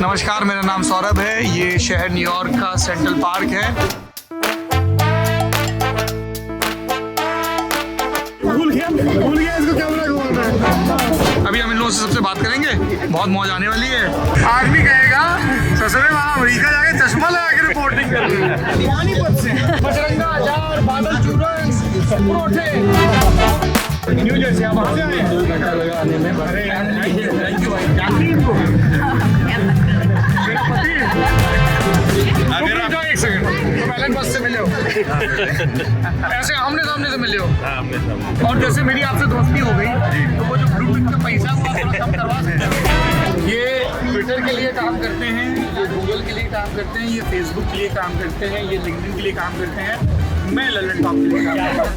नमस्कार, मेरा नाम सौरभ है। ये शहर न्यूयॉर्क का सेंट्रल पार्क है। भूल गया इसको कैमरा घुमाना है। अभी हम इन लोगों से सबसे बात करेंगे, बहुत मौज आने वाली है। आदमी कहेगा ससुरे वहाँ अमेरिका जाके चश्मा लगा के रिपोर्टिंग करनी पानीपत से बजरंगा अचार, बादल चूरन, परोठे। न्यू जर्सी आप वहाँ से आए हैं? अरे थैंक यू भाई, जानती हैं इनको? मेरा पति अगर आप एक सेकंड तो पहले बस से मिले हो ऐसे आमने सामने से मिले हो और जैसे मेरी आपसे दोस्ती हो गई तो वो जो ब्लूटूथ का पैसा हुआ थोड़ा कम करवा सकते। ये ट्विटर के लिए काम करते हैं, ये गूगल के लिए काम करते हैं, ये फेसबुक के लिए काम करते हैं, ये लिंक्डइन के लिए काम करते हैं, मैं लल्लन टॉप के लिए काम करता हूँ।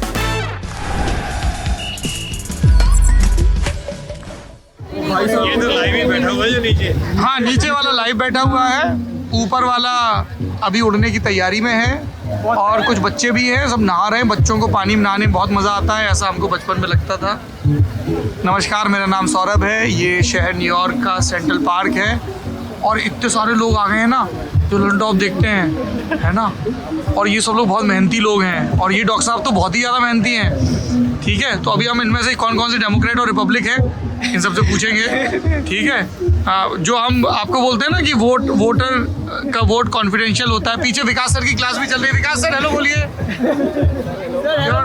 ये तो लाइव ही बैठा हुआ है जो नीचे। हाँ, नीचे वाला लाइव बैठा हुआ है, ऊपर वाला अभी उड़ने की तैयारी में है और कुछ बच्चे भी हैं, सब नहा रहे हैं। बच्चों को पानी में नहाने में बहुत मज़ा आता है, ऐसा हमको बचपन में लगता था। नमस्कार, मेरा नाम सौरभ है। ये शहर न्यूयॉर्क का सेंट्रल पार्क है और इतने सारे लोग आ गए हैं ना जो लल्लन टॉप देखते हैं, है ना। और ये सब लोग बहुत मेहनती लोग हैं और ये डॉक्टर साहब तो बहुत ही ज़्यादा मेहनती हैं, ठीक है। तो अभी हम इनमें से कौन कौन से डेमोक्रेट और रिपब्लिक हैं इन सबसे पूछेंगे, ठीक है। जो हम आपको बोलते हैं ना कि वोटर का वोट कॉन्फिडेंशियल होता है। पीछे विकास सर की क्लास भी चल रही है। विकास सर हेलो बोलिए।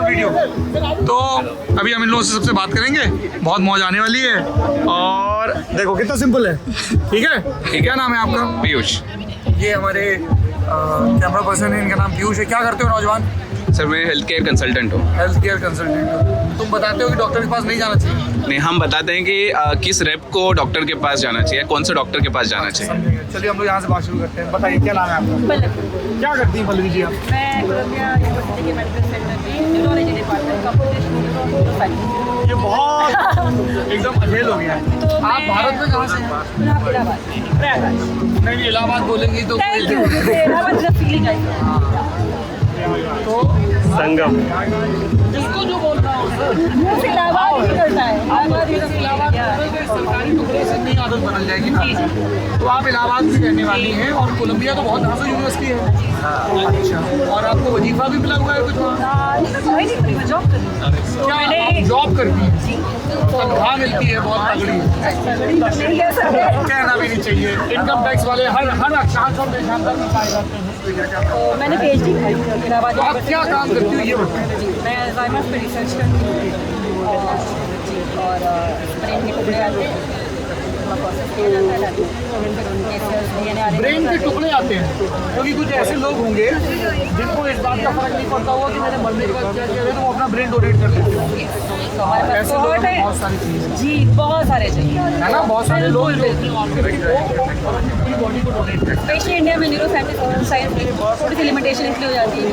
वीडियो तो अभी हम इन लोगों से सबसे बात करेंगे, बहुत मौज आने वाली है। और देखो कितना सिंपल है, ठीक है। क्या नाम है आपका? पीयूष। ये हमारे कैमरा पर्सन है, इनका नाम पीयूष है। क्या करते हो नौजवान? सर मैं हेल्थ केयर कंसल्टेंट हूँ। हेल्थ केयर कंसल्टेंट हो। तुम बताते हो कि डॉक्टर के पास नहीं जाना चाहिए? नहीं, हम बताते हैं कि किस रेप को डॉक्टर के पास जाना चाहिए, कौन से डॉक्टर के पास जाना चाहिए। चलिए हम लोग यहाँ से बात शुरू करते हैं। बताइए क्या नाम है आपका? क्या करती हैं पल्लवी जी आप? मैं कोलंबिया यूनिवर्सिटी के मेडिकल सेंटर में न्यूरोलॉजी डिपार्टमेंट का ये बहुत एकदम अझेल हो गया है। तो आप भारत में कहाँ से हैं? इलाहाबाद। नहीं, इलाहाबाद बोलेंगी तो थैंक यू। इलाहाबाद जब फीलिंग आई तो संगम। जिसको जो बोल रहा हूँ मुझे से इलाहाबाद ही करता है। इलाहाबाद सरकारी टुकड़े से नहीं आदत बदल जाएगी ना। तो आप इलाहाबाद की रहने वाली हैं और कोलंबिया तो बहुत नाजुक यूनिवर्सिटी है। अच्छा, और आपको वजीफा भी मिला हुआ है कुछ वहाँ? मैं जॉब कर रही हूँ। क्या आप जॉब करती हैं? तनख्वाह मिलती है बहुत तगड़ी, कहना भी नहीं चाहिए। इनकम टैक्स वाले हर शानदार में पाए जाते हैं। तो मैंने PhD की इलाहाबाद। तो आप क्या काम करती हो ये बताएं? जी, मैं अल्जाइमर पे रिसर्च करती हूँ और ब्रेन के टुकड़े आते हैं, प्रोसेस किया जाता है, फिर उनके सेल्स DNA आने ब्रेन के टुकड़े आते हैं क्योंकि कुछ ऐसे लोग होंगे जिनको इस बात का फर्क नहीं पड़ता हुआ कि मैंने मरने के बाद क्या किया है, तो वो अपना ब्रेन डोनेट कर देते हैं। तो हमारे पास ऐसे लोग बहुत है। बहुत सारी चीज़ें जी, बहुत सारे चाहिए, है ना। बहुत सारे लोग जो अपनी बॉडी को डोनेट करते हैं। स्पेशली इंडिया में न्यूरो साइंस में थोड़ी सी लिमिटेशन इसलिए हो जाती है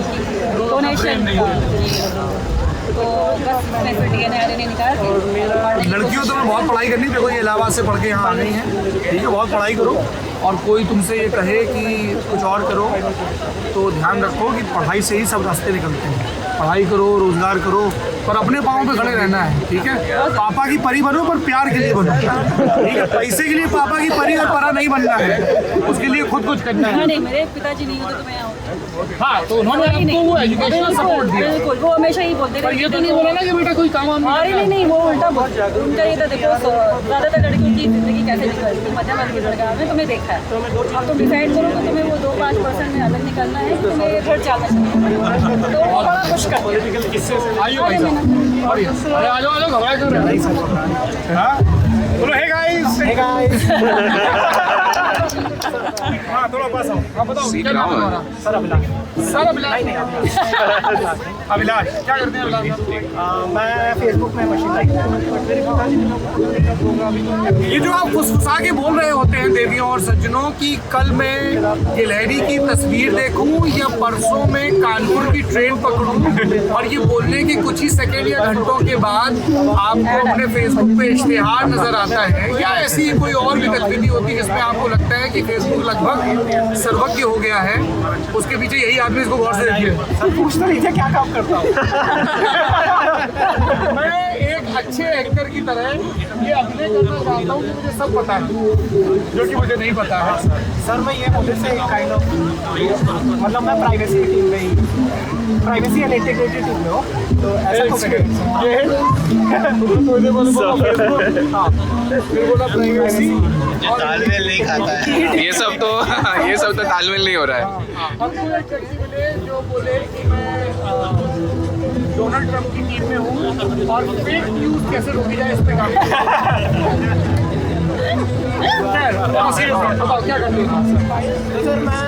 डोनेशन का। तो बस मैं फिर DNA RNA निकाल के लड़कियों तो मैं बहुत पढ़ाई करनी, देखो ये इलाहाबाद से पढ़ के यहाँ आ गई हैं, ठीक है। बहुत पढ़ाई करो और कोई तुमसे ये कहे कि कुछ और करो तो ध्यान रखो कि पढ़ाई से ही सब रास्ते निकलते हैं। पढ़ाई करो, रोजगार करो, पर अपने पाँव पे खड़े रहना है, ठीक है। पापा की परी बनो पर प्यार के लिए बनो, ठीक है। पैसे के लिए पापा की परी और परा नहीं बनना है, उसके लिए खुद कुछ करना है। नहीं, मेरे पिताजी नहीं होते तो मैं आऊँ। हाँ, तो उन्होंने आपको वो एजुकेशनल सपोर्ट दिया। बिल्कुल, वो हमेशा ही बोलते पर ये तो नहीं बोला ना कि बेटा कोई काम वाम नहीं। अरे नहीं, वो उल्टा उनका ये था, देखो ज़्यादातर लड़कियों की जिंदगी कैसे निकलती, मध्यम वर्ग की लड़का हमने तुम्हें देखा है। अब तुम डिसाइड करो कि तुम्हें वो 2-5% में अलग निकलना है, तुम्हें घर चलना चाहिए, तो वो बड़ा मुश्किल। आइए भाई साहब, अरे आ जाओ घबराए क्यों रहे हैं? हाँ बोलो हे गाइस। हाँ थोड़ा पास आओ। हाँ बताओ क्या नाम है तुम्हारा? सर अभिलाष। अभिलाष क्या करते हैं अभिलाष? मैं फेसबुक में मशीन लाइक। ये जो आप फुसफुसा के बोल रहे होते हैं देवियों और सज्जनों की कल मैं गिलहरी की तस्वीर देखूं या परसों में कानपुर की ट्रेन पकड़ूं और ये बोलने के कुछ ही सेकेंड या घंटों के बाद आपको अपने फेसबुक पे इश्तेहार नजर आता है या ऐसी कोई और भी गतिविधि होती है जिसमें आपको लगता है कि फेसबुक लगभग सर्वज्ञ हो गया है, उसके पीछे यही आदमी, इसको गौर से देखिए। सर पूछते रहिए क्या काम करता हूँ। मैं एक अच्छे एक्टर की तरह ये अभिनय करना चाहता हूँ कि मुझे सब पता है जो कि मुझे नहीं पता है। सर मैं ये मुझे से काइंड ऑफ मतलब मैं प्राइवेसी टीम में ही प्राइवेसी एंड इंटीग्रिटी टीम में हूँ, तो ऐसा तो प्राइवेसी तालमेल नहीं खाता है। ये सब तो तालमेल नहीं हो रहा है। हमको एक व्यक्ति मिले जो बोले कि मैं डोनाल्ड ट्रंप की टीम में हूँ और फेक न्यूज़ कैसे रोकी जाए इस पे काम बताओ क्या करते हैं। तो सर मैं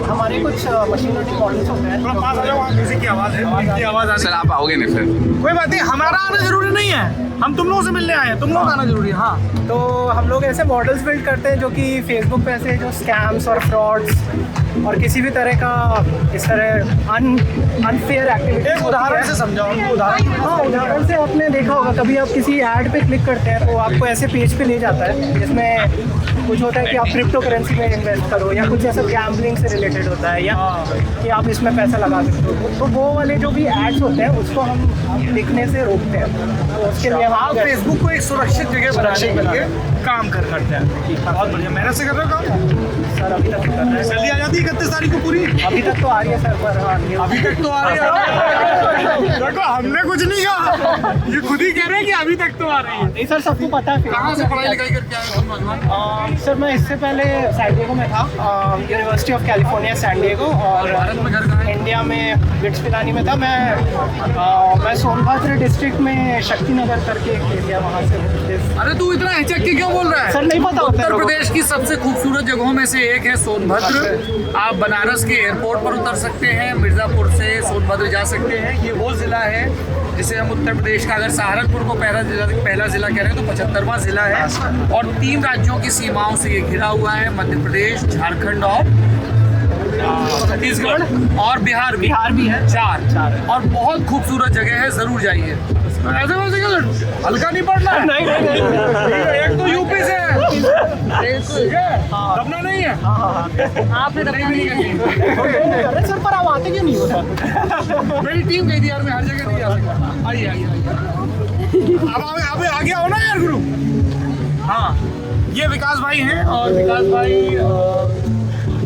हमारे कुछ मशीन लर्निंग मॉडल्स होते हैं। थोड़ा पास आ जाओ, वहाँ म्यूजिक की आवाज़ है, म्यूजिक की आवाज़ आ रही सर आप आओगे नहीं फिर? कोई बात नहीं, हमारा आना जरूरी नहीं है, हम तुम लोगों से मिलने आए हैं, तुम लोग आना जरूरी है। हाँ तो हम लोग ऐसे मॉडल्स बिल्ड करते हैं जो कि फेसबुक पे ऐसे जो स्कैम्स और फ्रॉड्स और किसी भी तरह का इस तरह अनफेयर एक्टिविटी। एक उदाहरण से समझाओ हमको, उदाहरण। हाँ उदाहरण से आपने देखा होगा कभी आप किसी ऐड पे क्लिक करते हैं तो आपको ऐसे पेज पे ले जाता है जिसमें कुछ होता है कि आप क्रिप्टो करेंसी में इन्वेस्ट करो या कुछ ऐसा गैम्बलिंग से रिलेटेड होता है या कि आप इसमें पैसा लगा सकते हो। तो वो वाले जो भी एड्स होते हैं उसको हम दिखने से रोकते हैं। तो उसके लिए आप फेसबुक को एक सुरक्षित जगह बनाने के लिए काम करते हैं। बहुत बढ़िया, मेहनत से कर रहे हो काम सर अभी तक कर रहे हैं। जल्दी आ जाती है 31 तारीख को पूरी। अभी तक तो आ रही है सर, पर हाँ अभी तक तो आ रही है। देखो हमने कुछ नहीं कहा, ये खुद ही कह रहे हैं कि अभी तक तो आ रही है। नहीं सर सबको पता है। कहाँ से पढ़ाई लिखाई करके आए हो नौजवान? सर मैं इससे पहले सैन डिएगो में था, University of California San Diego, और भारत में घर कहाँ है? इंडिया में बिट्स पिलानी में था। मैं सोनभद्र डिस्ट्रिक्ट में शक्ति नगर करके एक एरिया वहाँ से। अरे तू इतना हिचक के क्यों बोल रहा है? सर नहीं पता होता है उत्तर लोगों को। प्रदेश की सबसे खूबसूरत जगहों में से एक है सोनभद्र। आप बनारस के एयरपोर्ट पर उतर सकते हैं, मिर्ज़ापुर से सोनभद्र जा सकते हैं। ये वो ज़िला है जिसे हम उत्तर प्रदेश का, अगर सहारनपुर को पहला ज़िला कह रहे हैं तो 75वां ज़िला है, और 3 राज्यों की सीमाओं से ये घिरा हुआ है, मध्य प्रदेश, झारखंड और छत्तीसगढ़ और बिहार भी है। 4 और बहुत खूबसूरत जगह है, ज़रूर जाइए। ऐसे वैसे क्यों हल्का नहीं पड़ना है? नहीं एक तो यूपी से है, दबना नहीं है। आपने दबना नहीं है। अरे सर पर आप आते क्यों नहीं हो सर? मेरी टीम गई थी यार, मैं हर जगह नहीं जा सकता। आइए अब आगे आओ ना यार गुरु। हाँ ये विकास भाई हैं, और विकास भाई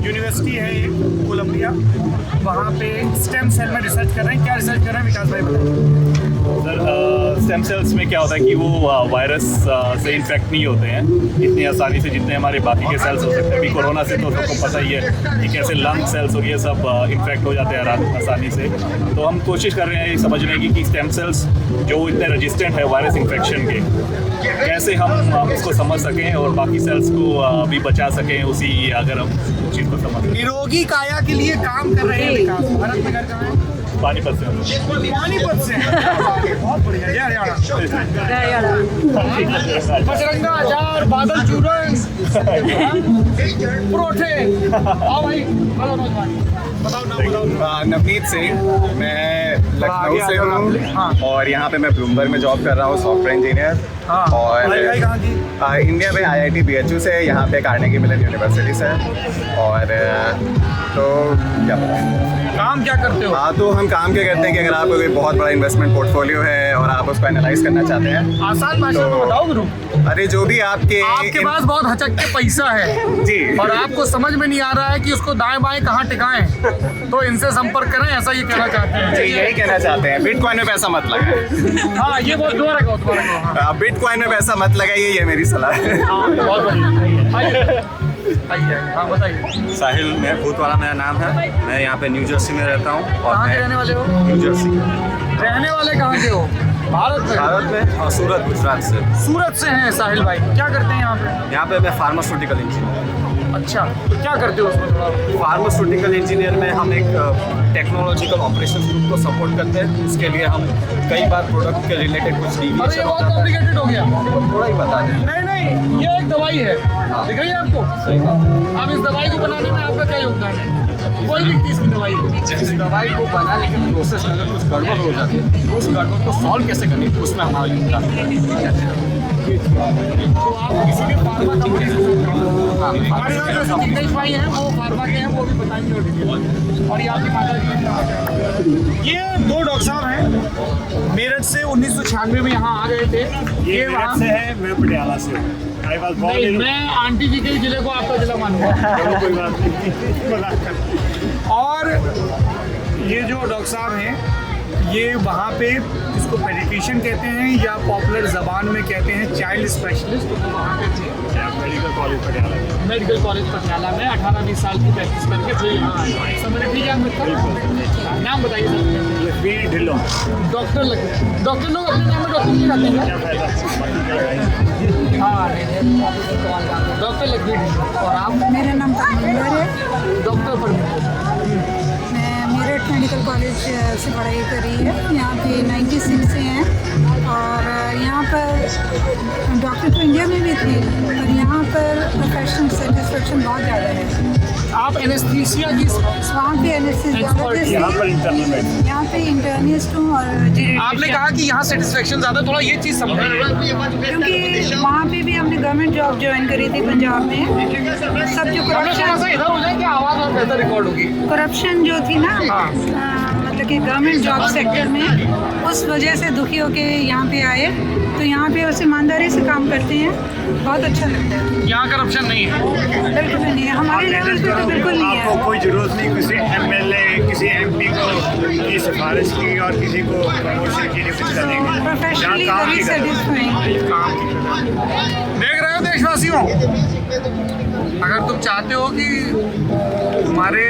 यूनिवर्सिटी है एक कोलंबिया, वहाँ पे स्टेम सेल में रिसर्च कर रहे हैं। क्या रिसर्च कर रहे हैं विकास भाई बताइए। सर स्टेम सेल्स में क्या होता है कि वो वायरस से इन्फेक्ट नहीं होते हैं इतनी आसानी से जितने हमारे बाकी के सेल्स हो सकते हैं। अभी कोरोना से तो सबको पता ही है कि कैसे लंग सेल्स और ये सब इन्फेक्ट हो जाते हैं आसानी से। तो हम कोशिश कर रहे हैं ये समझने की कि स्टेम सेल्स जो इतने रेजिस्टेंट है वायरस इन्फेक्शन के, कैसे हम उसको समझ सकें और बाकी सेल्स को भी बचा सकें उसी, अगर हम उस चीज़ को समझ सकें। निरोगी काया के लिए काम कर रहे हैं विकास। भारत में घर कहाँ है? पानीपत से पानीपत से। बहुत बढ़िया। जय हरियाणा। बजरंगा अचार, बादल चूरन, परोठे। आओ भाई, हेलो नौजवान, बताओ नाम बताओ। नवनीत सिंह, मैं लखनऊ से हूँ और यहाँ पे मैं ब्लूमबर्ग में जॉब कर रहा हूँ, सॉफ्टवेयर इंजीनियर। और कहाँ की? इंडिया में IIT BHU से, यहाँ पे कार्नेगी मिलन यूनिवर्सिटी से। और तो क्या पता काम क्या करते हो? हाँ तो हम काम क्या करते हैं कि अगर आपको कोई बहुत बड़ा इन्वेस्टमेंट पोर्टफोलियो है और आप उसको एनालाइज करना चाहते हैं, आसान भाषा में तो- बताओ गुरु। अरे जो भी आपके पास बहुत हचक के पैसा है जी और आपको समझ में नहीं आ रहा है कि उसको दाएं बाएं कहाँ टिकाएं, तो इनसे संपर्क करें, ऐसा ये कहना चाहते हैं। जी यही कहना चाहते हैं, बिटकॉइन में पैसा मत लगाएं। हाँ ये बहुत दोबारा कहो। हाँ। बिटकॉइन में पैसा मत लगाइए, ये मेरी सलाह है। बहुत बढ़िया। आइए, हाँ बताइए। साहिल महफूत वाला मेरा नाम है। मैं यहाँ पे न्यू जर्सी में रहता हूँ। और कहाँ के मैं रहने वाले हो? न्यू जर्सी, रहने वाले कहाँ के हो? भारत में? भारत में, और सूरत, गुजरात से। सूरत से हैं साहिल भाई। क्या करते हैं यहाँ पे? यहाँ पे मैं फार्मास्यूटिकल इंजीनियर। अच्छा, तो क्या करते हो उसमें थोड़ा? फार्मास्यूटिकल इंजीनियर में हम एक टेक्नोलॉजिकल ऑपरेशन ग्रुप को सपोर्ट करते हैं। उसके लिए हम कई बार प्रोडक्ट के रिलेटेड कुछ अरे ये डिविएशन बहुत कॉम्प्लिकेटेड हो गया। थोड़ा ही बता दें। नहीं, ये एक दवाई है, दिख रही है आपको? अब इस दवाई को बनाने में आपका क्या योगदान है? कोई भी चीज़ की दवाई को, इस दवाई को बनाने के प्रोसेस में अगर कुछ गड़बड़ हो जाती है तो उस गड़बड़ को सॉल्व कैसे करें, उसमें हमारा योगदान है। तो आप किसी भी फार्मा कंपनी से हमारे साथ जो संदेश भाई हैं वो फार्मा के हैं, वो भी बताएंगे डिटेल। और ये आपकी माता जी, ये 2 डॉक्टर साहब हैं, मेरठ से 1996 में यहाँ आ गए थे। ये वहाँ से है, मैं पटियाला से हूँ। I was born नहीं, in- मैं आंटी जी के जिले को आपका जिला मानूंगा। चलो कोई बात नहीं। और ये जो डॉक्टर साहब हैं ये वहाँ पे जिसको पेडिट्रिशियन कहते हैं या पॉपुलर ज़बान में कहते हैं चाइल्ड स्पेशलिस्ट, तो वहाँ पे थे medical college Patiala. Medical college Patiala में 18-20 साल की प्रैक्टिस करके फिर यहाँ आए। सब मेरे ठीक है आपका नाम बताइए सर। लक्ष्मी ढिल्लों। डॉक्टर लोग अपने नाम में डॉक्टर नहीं रहते हैं। क्या फायदा? हाँ डॉक्टर लक्ष्मी ढिल्लों। और आप? मेरा नाम परमिंदर है। डॉक्टर परमिंदर। मैं मेरठ मेडिकल कॉलेज से पढ़ाई करी है। यहाँ पे 96 से हैं और यहाँ पर डॉक्टर तो इंडिया में भी थे, पर यहाँ पर प्रोफेशनल सेटिस्फेक्शन बहुत ज़्यादा है। आप एनेस्थीसिया की वहाँ पे एनेस्थीसियोलॉजिस्ट यहाँ पर इंटरनल में यहाँ पे इंटर्निस्ट हूँ और आपने कहा कि यहाँ सेटिस्फेक्शन ज़्यादा, थोड़ा ये चीज़ समझाइए। क्योंकि वहाँ पे भी हमने गवर्नमेंट जॉब ज्वाइन करी थी पंजाब में। सब जो करप्शन इधर हो जाए कि आवाज़ और बेहतर रिकॉर्ड होगी। करप्शन जो थी ना मतलब कि गवर्नमेंट जॉब सेक्टर में, उस वजह से दुखी होके यहाँ पे आए, तो यहाँ पे उस ईमानदारी से काम करते हैं, बहुत अच्छा लगता है। यहाँ करप्शन नहीं है। बिल्कुल भी नहीं है, हमारे लेवल पे तो बिल्कुल नहीं आपको है। कोई जरूरत नहीं किसी एमएलए किसी एमपी को की सिफारिश की और किसी को प्रमोशन की नियुक्ति करने की। प्रोफेशनली यहाँ काम वेरी की करना। सेटिस्फाइंग। काम की करना। देख रहे हो देशवासियों, अगर तुम चाहते हो कि हमारे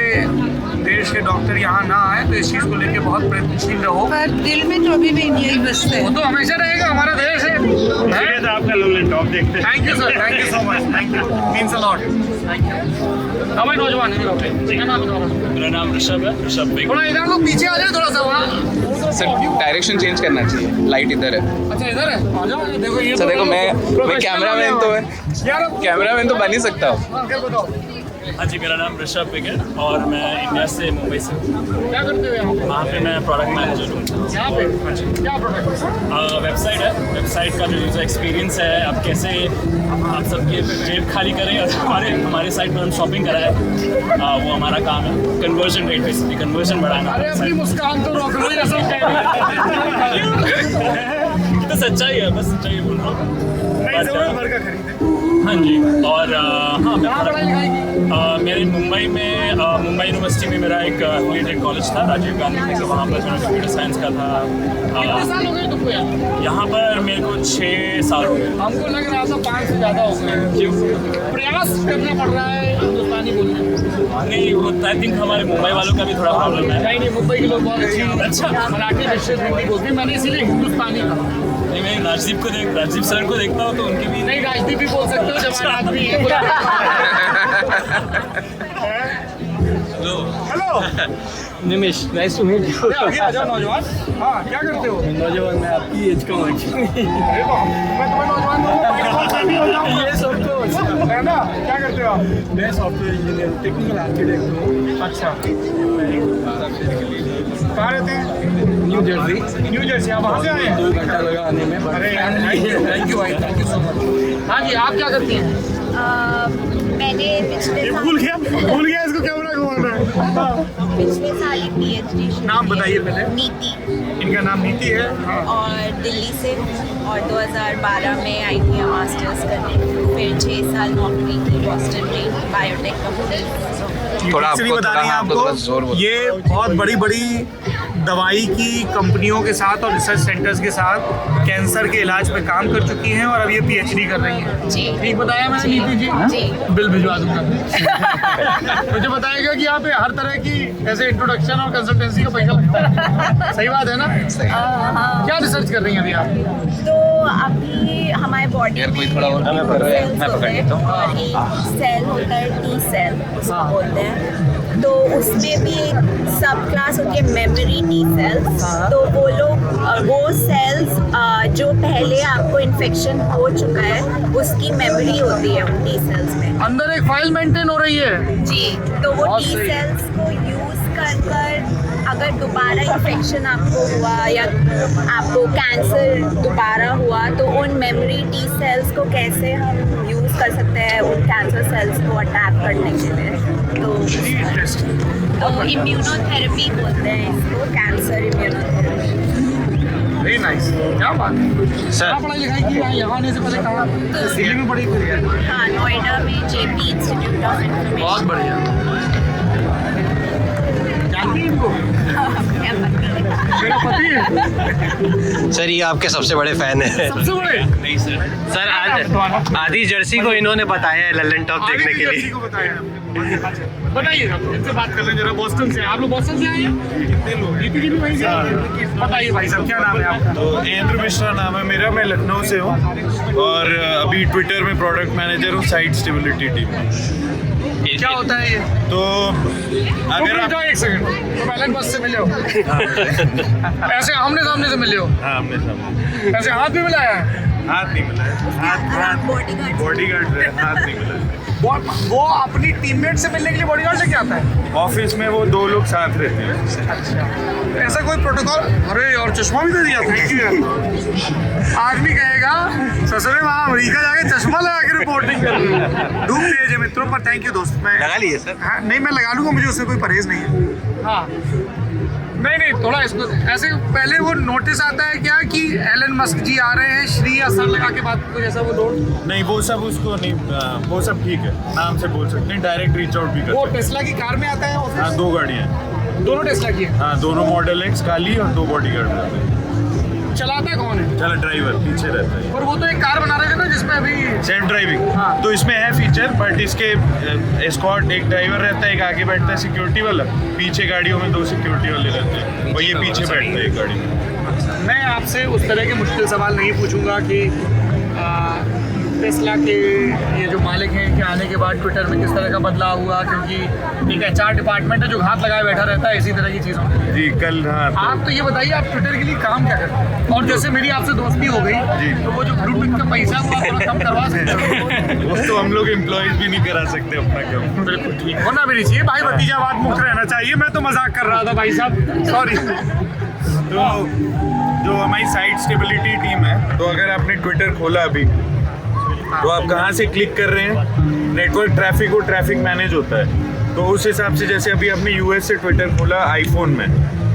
देश के डॉक्टर यहाँ ना आए तो इस चीज़ को लेके बहुत प्रयत्नशील रहो। पर दिल में तो अभी भी इंडिया ही बसता वो है। तो हमेशा रहेगा, हमारा देश है। इसलिए तो आपका लोग टॉप देखते हैं। Thank you sir, thank you so much, thank you, means a lot. Thank you. हमारे नौजवान हैं डॉक्टर, क्या नाम बताओ? मेरा नाम ऋषभ है, ऋषभ बेग। थोड़ा इधर लोग पीछे आ जाए, थोड़ा सा वहाँ। सर डायरेक्शन चेंज करना चाहिए, लाइट इधर है। अच्छा इधर है, आ जाओ। देखो ये सर देखो मैं कैमरामैन तो यार कैमरामैन तो बन ही सकता हूँ। आगे बताओ हाँ जी, मेरा नाम ऋषभ बेग है और मैं इंडिया से मुंबई से हूँ। क्या करते हो यहाँ पे? वहाँ पे मैं प्रोडक्ट मैनेजर हूँ। यहाँ पे क्या प्रोडक्ट? वेबसाइट है, वेबसाइट का जो यूज़र एक्सपीरियंस है, आप कैसे आप सबके जेब खाली करें और हमारे साइट पर हम शॉपिंग कराएं, वो हमारा काम है। कन्वर्जन रेट बेसिकली कन्वर्जन बढ़ाना। अरे अपनी मुस्कान तो रोक लो, ये सब कह तो सच्चाई है, बस सच्चाई बोल रहा हूँ। भर का खरीदे। हाँ जी, और हाँ मैं कहाँ पढ़ाई लिखाई की? मेरे मुंबई में मुंबई यूनिवर्सिटी में मेरा एक एफिलिएटेड कॉलेज था, राजीव गांधी में, तो वहाँ पर मैं कंप्यूटर साइंस का था। कितने साल हो गए तुमको यहाँ? यहाँ पर मेरे को 6 साल हो गए। हमको लग रहा था 5 से ज़्यादा हो गए। प्रयास करना पड़ रहा है हिंदुस्तानी बोलने में। नहीं, वो आई थिंक हमारे मुंबई वालों का भी थोड़ा प्रॉब्लम है। नहीं मुंबई के लोग बहुत अच्छे मराठी मिश्रित हिंदी बोलते हैं, मैंने इसीलिए हिंदुस्तानी कहा। नहीं, मैं राजदीप सर को देखता हूँ तो उनके भी नहीं राजदीप भी बोल सकते हो, जवान आदमी है। Hello Nimish, nice to meet you. आगे आ जाओ नौजवान। हाँ क्या करते हो? नौजवान, मैं आपकी एज का हूँ एक्चुअली। अरे वाह, मैं तुम्हें नौजवान दूंगा। ये सब तो है ना, क्या करते हो आप? मैं सॉफ्टवेयर इंजीनियर, टेक्निकल आर्किटेक्ट हूँ। अच्छा कहाँ रहते हैं? New Jersey. New Jersey. आप वहाँ से आए हैं? 2 घंटा लगा आने में। अरे थैंक यू भाई, थैंक यू सो मच। हाँ जी, आप क्या करती हैं? मैंने पिछले साल भूल गया इसको कैमरा घुमाना है। पिछले साल एक PhD शुरू नाम की। बताइए पहले। नीति। इनका नाम नीति है। हाँ। और दिल्ली से हूँ और 2012 में आई थी मास्टर्स करने, फिर 6 साल नौकरी की बॉस्टन में बायोटेक कंपनी। थोड़ा इसलिए आपको बता थोड़ा रहे हैं आपको थोड़ा जोर आपको, बोलो। ये बहुत बड़ी बड़ी दवाई की कंपनियों के साथ और रिसर्च सेंटर्स के साथ कैंसर के इलाज पे काम कर चुकी हैं और अब ये PhD कर रही हैं। जी। ठीक बताया मैंने नीति जी? जी। बिल भिजवा दूंगा। मुझे बताएगा कि यहाँ पे हर तरह की ऐसे इंट्रोडक्शन और कंसल्टेंसी का पैसा लगता है। सही बात है ना? हाँ। क्या रिसर्च कर रही हैं अभी आप? तो अभी हमारे बॉडी यार कोई में थोड़ा और दो मैं पकड़ cells मैं पकड़ होते हैं लेता हूँ। और एक सेल होता है T सेल, उसको बोलते हैं। तो उसमें भी एक सब क्लास होती है मेमोरी T सेल्स। तो वो लोग वो सेल्स जो पहले आपको इन्फेक्शन हो चुका है उसकी मेमोरी होती है उन T सेल्स में। अंदर एक फाइल मेंटेन हो रही है। जी, तो वो बहुत टी सेल्स को यूज़ कर अगर दोबारा इन्फेक्शन आपको हुआ या आपको कैंसर दोबारा हुआ तो उन मेमोरी टी सेल्स को कैसे हम यूज़ कर सकते हैं उन कैंसर सेल्स को अटैक करने के लिए। तो इम्यूनोथेरेपी बोलते हैं इसको, कैंसर इम्यूनोथेरेपी। वेरी नाइस, क्या बात है सर। कहाँ पढ़ाई लिखाई की यहाँ आने से पहले कहाँ दिल्ली में पढ़ी थी? हाँ, नोएडा में जेपी इंस्टीट्यूट ऑफ इंफॉर्मेशन। बहुत बढ़िया। जानती हैं इनको? मेरा पति है सर ये आपके सबसे बड़े फैन है। सबसे बड़े। नहीं सर। सर आज आदि जर्सी को इन्होंने बताया है ललन टॉप देखने के लिए। बताइए, इनसे बात कर लें जरा। बोस्टन से आप लोग बोस्टन से आए हैं? कितने लोग? जीतू जी भी वहीं से आए हैं? बताइए भाई साहब, क्या नाम है आपका? तो एंड्रू मिश्रा नाम है मेरा, मैं लखनऊ से हूँ और अभी ट्विटर में प्रोडक्ट मैनेजर हूँ साइट स्टेबिलिटी टीम में। क्या होता है ये? तो अगर आप एक सेकंड, तो एलन बस से मिले हो? ऐसे आमने सामने से मिले हो? हाँ हमने सामने ऐसे हाथ भी मिलाया है? हाथ नहीं मिला है, बॉडीगार्ड हाथ नहीं मिला है। वो अपनी टीममेट से मिलने के लिए बॉडीगार्ड लेके आता है? ऑफिस में वो 2 लोग साथ रहते हैं। अच्छा, ऐसा कोई प्रोटोकॉल? अरे और चश्मा भी दे दिया, थैंक यू। आदमी कहेगा ससुरे वहाँ अमेरिका जाके चश्मा लगा के रिपोर्टिंग कर रही है। धूप तेज है मित्रों, पर थैंक यू दोस्त। मैं लगा लिए सर? हाँ, नहीं मैं लगा लूँगा, मुझे उससे कोई परहेज नहीं है। हाँ नहीं थोड़ा इसको ऐसे पहले वो नोटिस आता है क्या कि एलन मस्क जी आ रहे हैं, श्री या सर लगा के बात कुछ ऐसा वो दौड़? नहीं वो सब उसको नहीं, वो सब ठीक है, नाम से बोल सकते हैं, डायरेक्ट रीच आउट भी कर वो सकते हैं। टेस्ला की कार में आता है ऑफिस? हाँ 2 गाड़ियाँ हैं। दोनों टेस्ला की है? हाँ दोनों मॉडल एक्स काली और 2 बॉडीगार्ड रहते हैं। चलाता कौन है? चला ड्राइवर पीछे रहता है। पर वो तो एक कार बना रहे थे ना जिसमें अभी सेल्फ ड्राइविंग। हाँ। तो इसमें है फीचर, बट इसके एस्कॉर्ट एक ड्राइवर रहता है, एक आगे बैठता है सिक्योरिटी वाला, पीछे गाड़ियों में 2 सिक्योरिटी वाले रहते हैं और ये पीछे बैठता है एक गाड़ी में। मैं आपसे उस तरह के मुश्किल सवाल नहीं पूछूंगा कि टेस्ला के ये जो मालिक हैं कि आने के बाद ट्विटर में किस तरह का बदलाव हुआ, क्योंकि एक HR डिपार्टमेंट है जो घात लगाए बैठा रहता है इसी तरह की चीज़ों में। जी कल हाँ आप तो ये बताइए आप ट्विटर के लिए काम क्या करते हैं? और जैसे मेरी आपसे दोस्ती हो गई जी। तो वो जो ब्लूटूथ का पैसा वो आप थोड़ा कम करवा सकते हो? वो तो हम लोग एम्प्लॉयज भी नहीं करा सकते अपना काम। बिल्कुल ठीक, होना भी नहीं चाहिए भाई, भतीजावाद मुक्त रहना चाहिए। मैं तो मजाक कर रहा था भाई साहब, सॉरी। तो जो हमारी साइट स्टेबिलिटी टीम है, तो अगर आपने ट्विटर खोला अभी तो आप कहाँ से क्लिक कर रहे हैं, नेटवर्क ट्रैफिक और ट्रैफिक मैनेज होता है। तो उस हिसाब से जैसे अभी आपने US से ट्विटर खोला आईफोन में,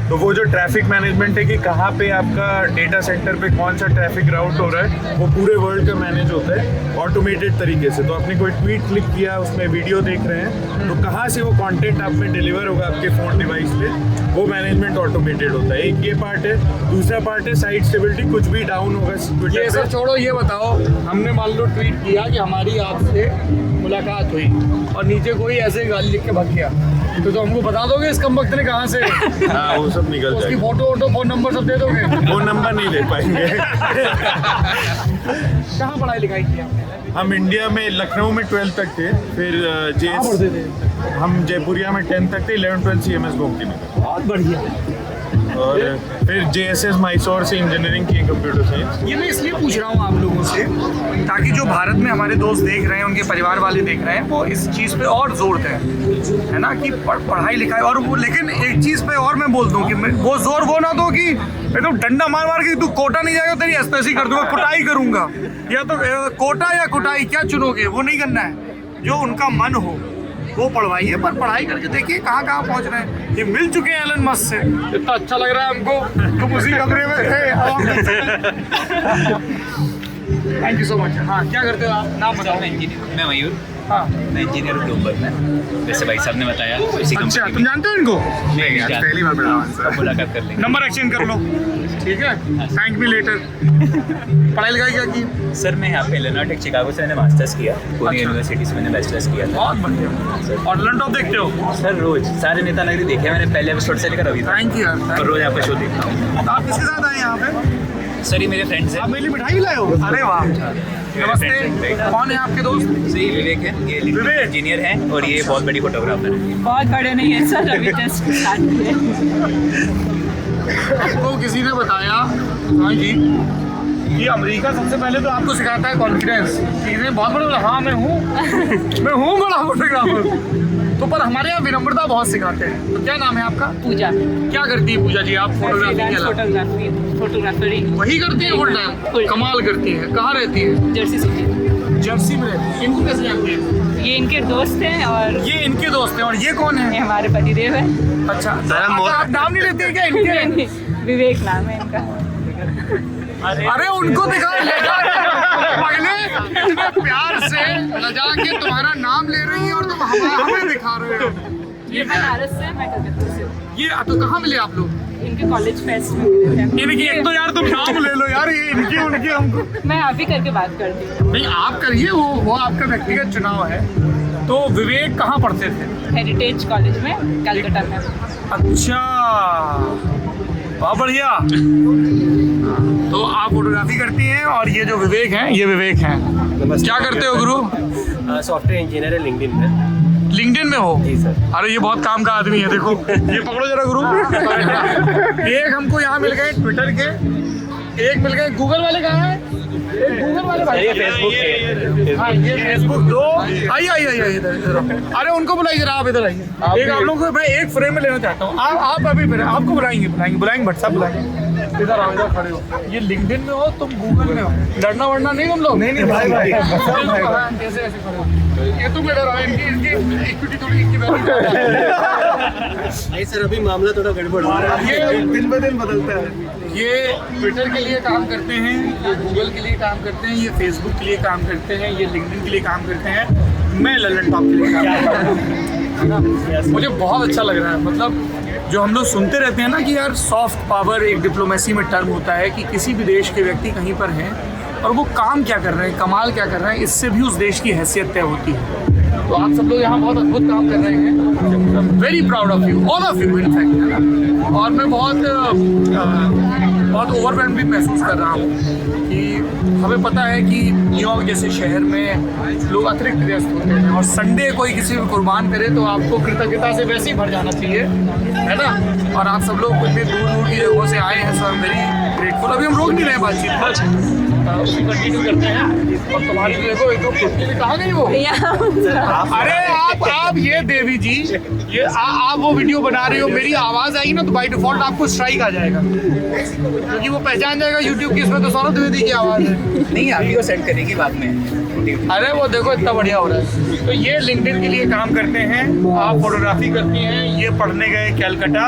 तो वो जो ट्रैफिक मैनेजमेंट है कि कहाँ पे आपका डेटा सेंटर पे कौन सा ट्रैफिक राउट हो रहा है, वो पूरे वर्ल्ड का मैनेज होता है ऑटोमेटेड तरीके से। तो आपने कोई ट्वीट क्लिक किया, उसमें वीडियो देख रहे हैं, तो कहाँ से वो कंटेंट आप में डिलीवर होगा आपके फ़ोन डिवाइस पे, वो मैनेजमेंट ऑटोमेटेड होता है। एक ये पार्ट है। दूसरा पार्ट है साइट स्टेबिलिटी, कुछ भी डाउन होगा ट्विटर ये सब छोड़ो, ये बताओ हमने मान लो ट्वीट किया कि हमारी आपसे मुलाकात हुई और नीचे कोई ऐसे गाली लिख के भाग गया, तो हमको बता दोगे इस कम वक्त ने कहाँ से? हाँ वो सब निकल उसकी जाएगा। फोटो वोटो फोन नंबर सब दे दोगे? वो नंबर नहीं दे पाएंगे। कहाँ पढ़ाई लिखाई की आपने? हम इंडिया में लखनऊ में 12th तक थे, फिर हम जयपुरिया में 10th तक थे, 11 12 CMS गोमती में। बहुत बढ़िया। और फिर JSS मैसूर से इंजीनियरिंग की, कंप्यूटर साइंस। ये मैं इसलिए पूछ रहा हूँ आप लोगों से ताकि जो भारत में हमारे दोस्त देख रहे हैं, उनके परिवार वाले देख रहे हैं, वो इस चीज़ पे और जोर दें, है ना, कि पढ़ाई लिखाई। और वो लेकिन एक चीज़ पे और मैं बोल दूँ कि वो जोर वो ना दो कि एकदम डंडा मार मार के तू कोटा नहीं जाएगा तेरी SPSC कर दूंगा, कुटाई करूंगा, या तो कोटा या कुटाई क्या चुनोगे, वो नहीं करना है। जो उनका मन हो वो पढ़वाइए, पर पढ़ाई करके देखिए कहाँ कहाँ पहुँच रहे हैं। ये मिल चुके हैं एलन मस्क से, इतना अच्छा लग रहा है हमको, तुम उसी कमरे में थे। Thank you so much. हाँ क्या करते हो आप, नाम बताओ। मैं मयूर, हाँ मैं इंजीनियर हूँ ब्लूमबर्ग में, जैसे भाई साहब ने बताया उसी अच्छा, कंपनी तुम जानते हो इनको? नहीं यार, पहली बार मिला में मुलाकात कर लेंगे। नंबर एक्सचेंज कर लो, ठीक है, थैंक मी लेटर। पढ़ाई लिखाई क्या की? सर मैं यहाँ पे इलिनॉय टेक शिकागो से मैंने मास्टर्स किया, पुणे यूनिवर्सिटी से मैंने बैचलर्स किया था। बहुत बढ़िया। और ललन टॉप देखते हो? सर रोज सारे नेता नगरी देखे मैंने, पहले एपिसोड से लेकर अभी तक। थैंक यू यार। और रोज आपका शो देखता हूँ। आप किसके साथ आए यहाँ पे? सर ये मेरे फ्रेंड्स हैं। आप मेरे लिए मिठाई भी लाए हो? अरे वाह, नमस्ते। कौन है आपके दोस्त? सही विवेक है, ये इंजीनियर हैं और ये बहुत बड़ी फोटोग्राफर है। बहुत बड़े नहीं है सर, अभी जस्ट स्टार्ट किए। आपको किसी ने बताया हाँ जी ये अमेरिका सबसे पहले तो आपको सिखाता है कॉन्फिडेंस कि इसमें बहुत बड़ा, हाँ मैं हूँ मैं हूँ बड़ा फोटोग्राफर। तो पर हमारे यहाँ विनम्रता बहुत सिखाते हैं। तो क्या नाम है आपका? पूजा। क्या करती है पूजा जी आप फोटोग्राफी के अलावा? फोटोग्राफरी वही करती है फुल टाइम? कमाल करती है। कहाँ रहती है? Jersey city. जर्सी में रहती है। इनको कैसे जानती है? ये इनके दोस्त हैं और ये इनके दोस्त हैं। और ये कौन है? ये हमारे पतिदेव है। अच्छा, आप नाम नहीं लेते हैं क्या इनके? विवेक नाम है इनका। अरे उनको दिखा पहले इतने प्यार से लजा के तुम्हारा नाम ले रही है और तुम हमें दिखा रहे हो। ये बनारस से, मैं कलकत्ता से। ये तो कहाँ मिले आप लोग? इनके कॉलेज फेस्ट में मिले थे। इनकी एक तो यार तुम नाम ले लो यार, ये इनकी उनकी हमको। मैं आप ही करके बात करती हूँ। नहीं आप करिए, वो आपका व्यक्तिगत चुनाव है। तो विवेक कहाँ पढ़ते थे? हेरिटेज कॉलेज में कलकत्ता में। अच्छा, बहुत बढ़िया। तो आप फोटोग्राफी करती हैं और ये जो विवेक हैं, ये विवेक हैं। क्या करते हो गुरु? सॉफ्टवेयर इंजीनियर है लिंक्डइन में। लिंक्डइन में हो? जी सर। अरे ये बहुत काम का आदमी है, देखो ये पकड़ो जरा गुरु। एक हमको यहाँ मिल गए ट्विटर के, एक मिल गए गूगल वाले। कहाँ है? एक गूगल वाले भाई। ये फेसबुक के। हाँ ये फेसबुक। दो आइए इधर। अरे उनको बुलाइए जरा, आप इधर आइए। एक आप लोगों को मैं एक फ्रेम में लेना चाहता हूँ। आप अभी फिर आपको बुलाएंगे भट्ट साहब बुलाएंगे। इधर आओ, इधर खड़े हो। ये लिंक्डइन में हो, तुम गूगल में हो। लड़ना वड़ना नहीं तुम लोग? नहीं भाई कैसे ऐसे खड़े हो? ये तुम इधर आओ, इनकी इक्विटी थोड़ी इनकी नहीं सर, अभी मामला थोड़ा गड़बड़ हो रहा है। ये दिन ब दिन बदलता है। ये ट्विटर के लिए काम करते हैं, ये गूगल के लिए काम करते हैं, ये फेसबुक के लिए काम करते हैं, ये लिंक्डइन के लिए काम करते हैं। मैं लल्लन टॉप के लिए काम करता हूँ। मुझे बहुत अच्छा लग रहा है। मतलब जो हम लोग सुनते रहते हैं ना कि यार सॉफ्ट पावर एक डिप्लोमेसी में टर्म होता है कि किसी भी देश के व्यक्ति कहीं पर हैं और वो काम क्या कर रहे हैं, कमाल क्या कर रहे हैं, इससे भी उस देश की हैसियत तय होती है। तो आप सब लोग यहाँ बहुत अद्भुत काम कर रहे हैं। Very proud of you, all of you in fact. और मैं बहुत ओवरवेल्म भी महसूस कर रहा हूँ कि हमें पता है कि न्यूयॉर्क जैसे शहर में लोग अतिरिक्त व्यस्त होते हैं और संडे कोई किसी को कुर्बान करे तो आपको कृतज्ञता से वैसे ही भर जाना चाहिए, है ना? और आप सब लोग इतने दूर दूर की जगहों से आए हैं, सो आई एम वेरी ग्रेटफुल। अभी हम रोक नहीं रहे बातचीत, उसी कंटिन्यू करते हैं। और तुम्हारी देखो एक तो कहाँ गई वो? अरे आप ये देवी जी, ये आप वो वीडियो बना रहे हो, मेरी आवाज़ आएगी ना तो बाय डिफॉल्ट आपको स्ट्राइक आ जाएगा, क्योंकि वो पहचान जाएगा यूट्यूब की इसमें तो सौरभ द्विवेदी की आवाज़ है। नहीं, आप ही को सेंड करेगी बाद में। अरे वो देखो इतना बढ़िया हो रहा है। तो ये लिंक्डइन के लिए काम करते हैं, आप फोटोग्राफी करती हैं, ये पढ़ने गए कैलकाटा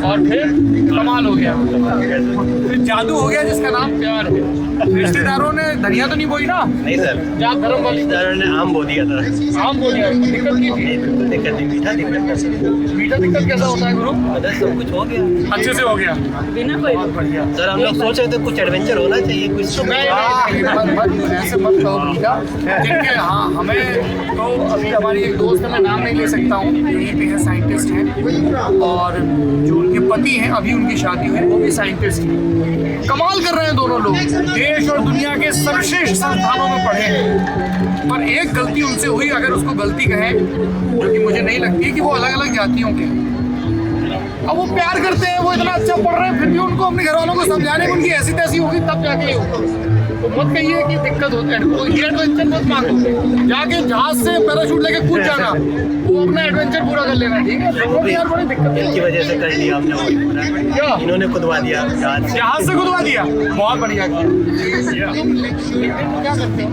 और फिर कमाल हो गया, फिर जादू हो गया जिसका नाम प्यार है। रिश्तेदारों ने धनिया तो नहीं बोई ना? नहीं सर, क्या धर्म वाली रिश्तेदारों ने आम बो दिया था। आम बो दिया? दिक्कत की थी? बिल्कुल दिक्कत नहीं, मीठा दिक्कत। मीठा दिक्कत कैसा होता है गुरु? बस सब कुछ हो गया, अच्छे से हो गया, बिना कोई बढ़िया। सर हम लोग सोच रहे थे कुछ एडवेंचर होना चाहिए, कुछ ऐसे मत कहो भैया, क्योंकि हाँ हमें तो अभी हमारी एक दोस्त है, मैं नाम नहीं ले सकता हूँ, यहीं पे है, साइंटिस्ट हैं, और जो उनके पति हैं अभी उनकी शादी हुई वो भी साइंटिस्ट हैं। कमाल कर रहे हैं दोनों लोग, देश और दुनिया के सर्वश्रेष्ठ संस्थानों में पढ़े हैं। पर एक गलती उनसे हुई, अगर उसको गलती कहें, जो कि मुझे नहीं लगती, कि वो अलग अलग जातियों के। अब वो प्यार करते हैं, वो इतना अच्छा पढ़ रहे हैं, फिर भी उनको अपने घर वालों को समझाने में उनकी ऐसी तैसी होगी तब जाके होगा। तो मत कहिए कि दिक्कत होती है, तो ये एडवेंचर मत मांगो, जाके जहाज से पैराशूट लेके कूद जाना, वो अपना एडवेंचर पूरा कर लेना, ठीक है? तो यार बड़ी दिक्कत है, इनकी वजह से कर लिया हमने। क्या इन्होंने खुदवा दिया जहाज से खुदवा दिया, बहुत बढ़िया किया। क्या करते हो?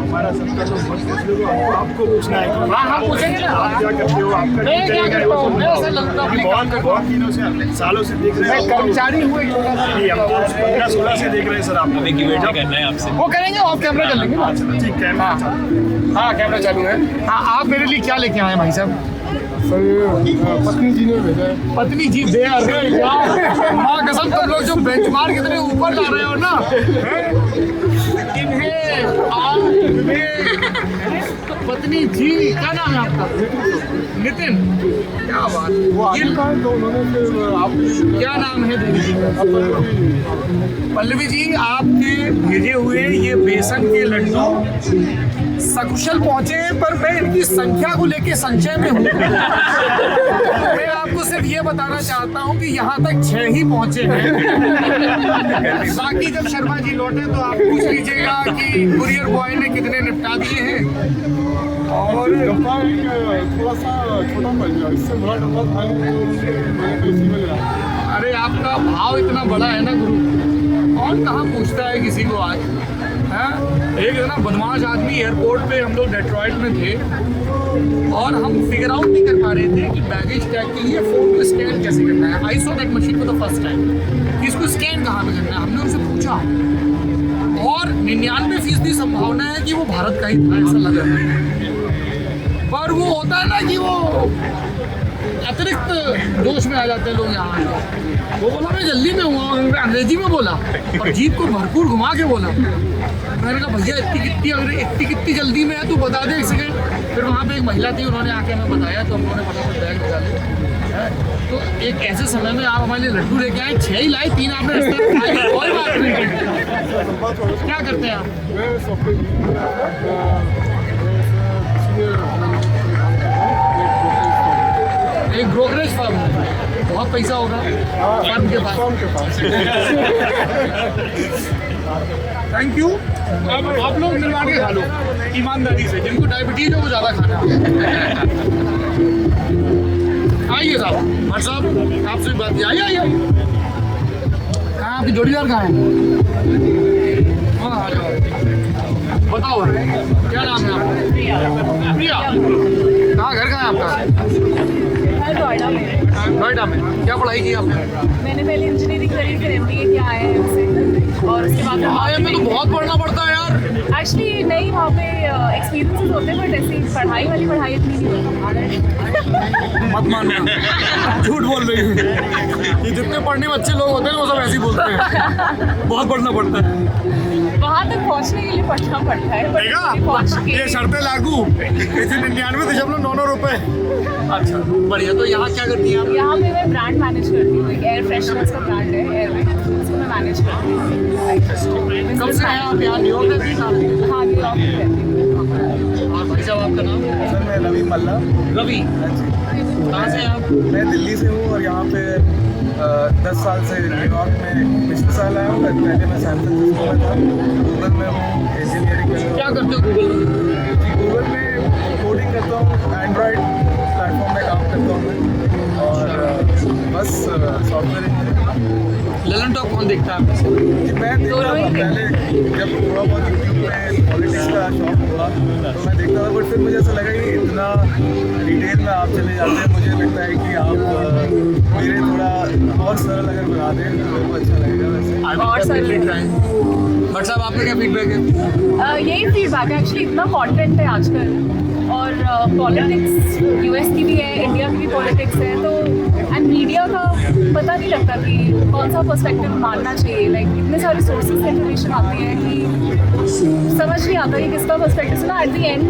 आपको पूछना है हाँ पूछेंगे ना, आप क्या करते हो? आपका मैं क्या करता हूँ, मैं ऐसा लगता हूँ बहुत दिनों से, सालों से देख रहे हैं, कर्मचारी हुए 15-16 से देख रहे हैं सर। आप हमें क्यूएटी करना है आपसे। वो करेंगे, ऑफ कैमरा कर लेंगे ना। ठीक है, हाँ कैमरा चालू है। हाँ आप मेरे लिए क्या लेके आए भाई साहब? पत्नी जी ने भेजा है। पत्नी जी दे, अरे यार माँ कसम, तुम लोग जो बेंचमार्क कितने ऊपर ला रहे हो ना, इन्हें पत्नी जी, क्या नाम है आपका? नितिन, क्या बात, क्या नाम है देवी जी का? पल्लवी जी, आपके भेजे हुए ये बेसन के लड्डू सकुशल पहुंचे, पर मैं इनकी संख्या को लेके संशय में हूँ। मैं आपको सिर्फ ये बताना चाहता हूँ कि यहाँ तक 6 ही पहुँचे हैं। बाकी जब शर्मा जी लौटे तो आप पूछ लीजिएगा कि कुरियर बॉय ने कितने निपटा दिए हैं। और थोड़ा सा छोटा पड़ गया, इससे बड़ा डब्बा था। अरे आपका भाव इतना बड़ा है ना गुरु, कौन कहाँ पूछता है किसी को आज। हाँ, एक इतना बदमाश आदमी एयरपोर्ट पे, हम लोग डेट्रॉइट में थे और हम फिगर आउट नहीं कर पा रहे थे कि बैगेज टैग के लिए फ़ोन को स्कैन कैसे करना है। I saw that machine for the first time, इसको स्कैन कहाँ पे करना है। हमने उनसे पूछा और 99% संभावना है कि वो भारत का ही था, ऐसा लग रहा है। पर वो होता है ना कि वो अतिरिक्त जोश में आ जाते हैं लोग यहाँ। वो बोला मैं जल्दी में हुआ, अंग्रेजी में बोला और जीप को भरपूर घुमा के बोला। मैंने कहा भैया इतनी कितनी जल्दी में है, तू बता दे 1 सेकेंड। फिर वहाँ पे एक महिला थी, उन्होंने आके हमें बताया तो हम लोगों ने फटाफट बैग निकाले। तो एक ऐसे समय में आप हमारे लिए लड्डू लेके आए, 6 ही लाए, 3 आपने रास्ते में खाए, कोई बात नहीं। क्या करते हैं आप? एक ब्रोकरेज फर्म है, बहुत पैसा होगा फर्म के पास। Thank you. अब आप लोग मिलवा के खा लो ईमानदारी से, जिनको डायबिटीज है वो ज़्यादा खाना। आइए साहब, भट्ट साहब आपसे बात की। आइए कहाँ आपकी जोड़ीदार कहाँ है? हाँ आ जाओ, बताओ क्या नाम है आपका? प्रिया। कहाँ घर कहाँ है आपका? नोएडा में। नोएडा में। क्या पढ़ाई की आपने? मैंने पहले इंजीनियरिंग करी, फिर MBA किया IIM से, और उसके बाद IIM में तो बहुत पढ़ना पड़ता है यार। एक्चुअली नहीं, वहाँ पे एक्सपीरियंसेस होते हैं, बट ऐसी पढ़ाई वाली पढ़ाई इतनी नहीं होती। मत मानना, झूठ बोल रही हूँ। ये जितने पढ़ने में अच्छे लोग होते हैं वो सब ऐसे ही बोलते हैं, बहुत पढ़ना पड़ता है। वहाँ तक पहुँचने के लिए पढ़ना पड़ता है, देखा ये शर्तें लागू। 99.99 रुपए। अच्छा बढ़िया। तो यहाँ क्या करती हैं आप? यहाँ पे मैं ब्रांड मैनेज करती हूँ, एक एयर फ्रेशनर्स का ब्रांड है एयरवेट, उसको मैं मैनेज करती हूँ। कब से हैं आप यहाँ? न्यूयॉर्क रहती हैं? हाँ, न्यूयॉर्क में रहती हूँ। और भाई साहब आपका नाम? सर मैं रवि मल्ला। रवि, कहाँ से हैं आप? मैं दिल्ली से हूँ और यहाँ पे 10 साल से न्यूयॉर्क में पिछले साल आया हूँ। पहले मैं सैमसंग में था, गूगल में हूँ, इंजीनियरिंग कर रहा हूँ। क्या करते हो गूगल में? गूगल में कोडिंग करता हूँ, एंड्रॉयड प्लेटफॉर्म में काम करता हूँ मैं, और बस सॉफ्टवेयर इंजीनियर। ललन टॉप कौन देखता है आपसे? मैं देखता था पहले, जब थोड़ा बहुत यूट्यूब में पॉलिटिक्स का शौक हुआ तो मैं देखता था, बट फिर मुझे ऐसा लगा कि इतना डिटेल में आप चले जाते हैं, मुझे लगता है कि आप मेरे थोड़ा और सरल अगर बना दें तो मेरे को अच्छा लगेगा। वैसे और सरल। बट साहब आपका क्या फीडबैक है? यही फीडबैक है, एक्चुअली इतना कंटेंट है आजकल, और पॉलिटिक्स US की भी है, इंडिया की भी पॉलिटिक्स है, तो एंड मीडिया का पता नहीं लगता कि कौन सा पर्सपेक्टिव मानना चाहिए। लाइक इतने सारे सोर्सेज से इन्फॉर्मेशन आती है कि समझ नहीं आता कि किसका पर्सपेक्टिव से ना एट द एंड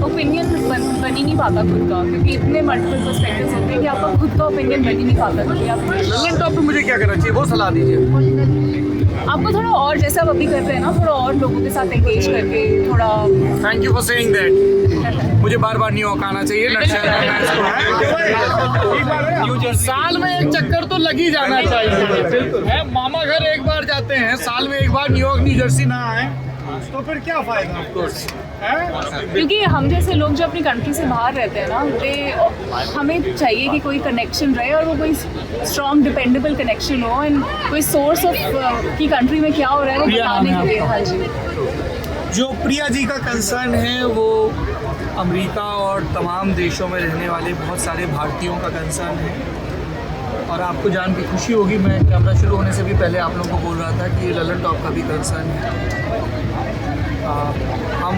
ओपिनियन बन ही नहीं पाता खुद का, क्योंकि इतने मल्टीपल पर्सपेक्टिव्स होते हैं कि आपका खुद का ओपिनियन बन ही नहीं पाता। क्योंकि आप ललन टॉप पे मुझे क्या करना चाहिए वो सलाह दीजिए। आपको थोड़ा और, जैसा आप अभी कर रहे हैं ना, थोड़ा और लोगों के साथ एंगेज करके थोड़ा। Thank you for saying that. मुझे बार बार न्यूयॉर्क आना चाहिए। साल में एक चक्कर तो लग ही जाना चाहिए। मामा घर एक बार जाते हैं, साल में एक बार न्यूयॉर्क न्यू जर्सी ना आए तो फिर क्या फायदा? ऑफकोर्स, क्योंकि हम जैसे लोग जो अपनी कंट्री से बाहर रहते हैं ना, हमें चाहिए कि कोई कनेक्शन रहे, और वो कोई स्ट्रॉन्ग डिपेंडेबल कनेक्शन हो, एंड कोई सोर्स ऑफ की कंट्री में क्या हो रहा है वो बताने के लिए। हाँ जी, जो प्रिया जी का कंसर्न है वो अमेरिका और तमाम देशों में रहने वाले बहुत सारे भारतीयों का कंसर्न है, और आपको जान के खुशी होगी, मैं कैमरा शुरू होने से भी पहले आप लोगों को बोल रहा था कि ये ललन टॉप का भी कंसर्न है। हम